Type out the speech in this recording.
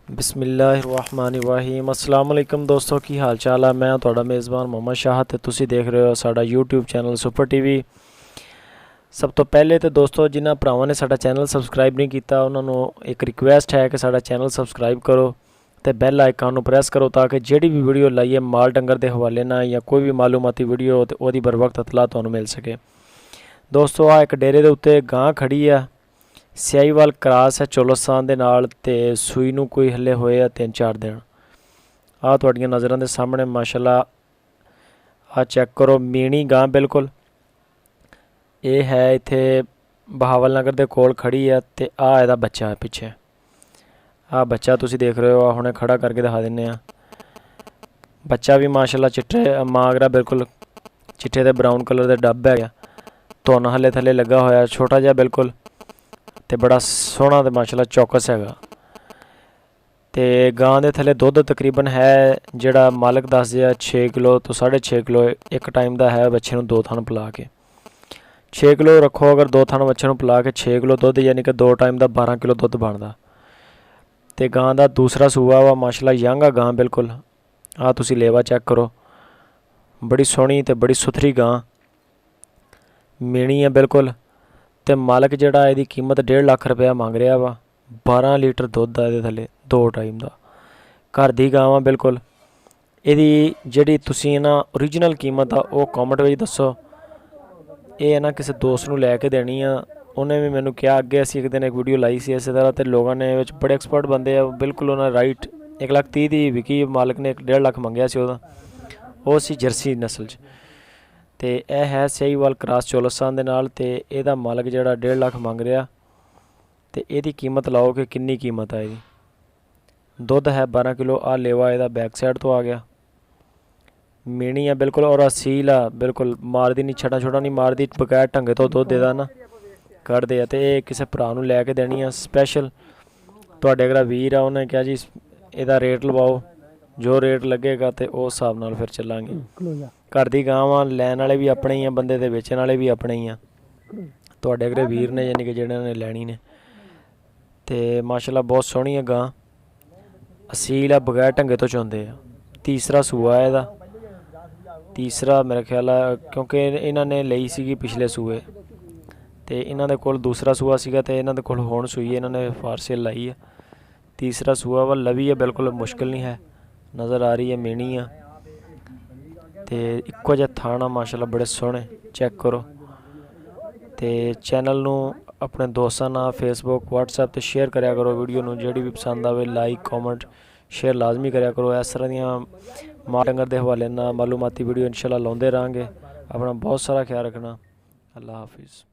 बिस्मिल्लाहिर्रहमानिर्रहीम अस्सलाम वालेकुम दोस्तों की हाल चाल है। मैं तुहाडा मेज़बान मोहम्मद शाह ते तुसी देख रहे हो साडा यूट्यूब चैनल सुपर टीवी। सब तो पहले तो दोस्तों जिन्हां भरावां ने साडा चैनल सबसक्राइब नहीं किया उन्होंने एक रिक्वेस्ट है कि साडा चैनल सबसक्राइब करो तो बैल आइकन प्रेस करो ताकि जिहड़ी भी वीडियो लाइए माल डंगर के हवाले ना या कोई भी मालूमाती वीडियो हो तो वही बर वक्त इतला तुहानूं मिल सके। दोस्तों आ एक डेरे के उत्ते गां खड़ी है, सियाईवाल क्रास है चोलस्तान दे नाल ते सूई नूं कोई हले होए 3-4 दिन। आ तुहाडीआं नज़रां दे सामने माशाअल्लाह आ चैक करो मीणी गां बिल्कुल ये है इत्थे बहावल नगर दे कोल खड़ी है ते आ इहदा बच्चा है पिछे। आ बच्चा तुसी देख रहे हो, हुणे खड़ा करके दिखा दिन्ने आ। बच्चा भी माशाअल्लाह चिट्टे मागरा बिल्कुल चिट्टे ते ब्राउन कलर दे डब है, धुन हले थले लगा होया छोटा जिहा बिल्कुल ते बड़ा सोहना ते माशाअल्लाह चौकस हैगा। ते गां दे थले दुध तकरीबन है जिहड़ा मालक दस दिया 6 किलो तो 6.5 किलो एक टाइम का है। बच्चे नूं 2 थन पिला के 6 किलो रखो, अगर 2 थन बच्चे नूं पिला के 6 किलो दुध यानी कि 2 टाइम का 12 किलो दुध बनदा। ते गां दा दूसरा सूआ वा माशाअल्लाह यंग आ गां बिल्कुल। आ तुसी लेवा चेक करो, बड़ी सोहनी ते बड़ी सुथरी गां मीणी है बिल्कुल। ते मालक जिहड़ा इहदी कीमत 1.5 लाख रुपया मंग रहा वा। 12 लीटर दुध आ इहदे थले 2 टाइम का, घर दी गां वा बिल्कुल। इहदी जिहड़ी तुसी ना ओरिजिनल कीमत आ वो कॉमेंट विच दसो। ये ना किसी दोस्त नूं लैके देनी आ, उन्हें भी मैनू कहा अगे असीं एक दिन एक वीडियो लाई सी इस तरह तो लोगों ने बड़े एक्सपर्ट बंदे आ बिल्कुल उन्हें राइट 1,30,000 दी विकी, मालक ने 1.5 लाख मंगया सी ओहदा, वो सी जर्सी नस्ल च। ते यह है सियाईवाल क्रास चोलस्तान दे नाल ते इहदा मालक जिहड़ा 1.5 लाख मंग रहा ते इहदी कीमत लाओ कि किन्नी कीमत है इहदी। दुध है 12 किलो। आ लेवा इहदा बैक साइड तो आ गया, मीणी है बिल्कुल और असील आ बिल्कुल, मारदी नहीं छड़ा छुड़ा नहीं मारदी, बगैर ढंगे तो दुध इहदा ना कढ़दे आ। ते ये किसी भरा नूं लैके देनी आ स्पैशल। तुहाडे अगर वीर आ उन्हें कहा जी इहदा रेट लवाओ, जो रेट लगेगा तो उस हिसाब नाल फिर चलांगे। घर दी गां वा, लैन वाले भी अपने ही आ, बंदे ते बेचण वाले भी अपने ही आ। तुहाडे अगर वीर ने यानी कि जिन्हां ने लैनी ने ते माशाअल्लाह बहुत सोहनी है गां, असील आ, बगैर ढंगे तो चोंदे आ। तीसरा सूआ है इहदा, तीसरा मेरा ख्याल है क्योंकि इन्हां ने लई सीगी पिछले सूए ते इन्हां दे कोल दूसरा सूआ सीगा ते इन्हां दे कोल हुण सूई इन्हां ने फारसेल लाई है। तीसरा सूआ वा लवी है बिल्कुल, मुश्किल नहीं है, नज़र आ रही है मीणी आ ते इक्को जिहा थान आ माशाअल्लाह, बड़े सोहने चेक करो। ते चैनल नूं अपने दोस्तां नाल फेसबुक व्हाट्सएप ते शेयर करया करो, वीडियो नूं जिहड़ी भी पसंद आवे लाइक कॉमेंट शेयर लाजमी करया करो। इस तरह दियां माल डंगर दे हवाले नाल मालूमाती वीडियो इंशाअल्लाह लाउंदे रहांगे। अपना बहुत सारा ख्याल रखना। अल्लाह हाफिज़।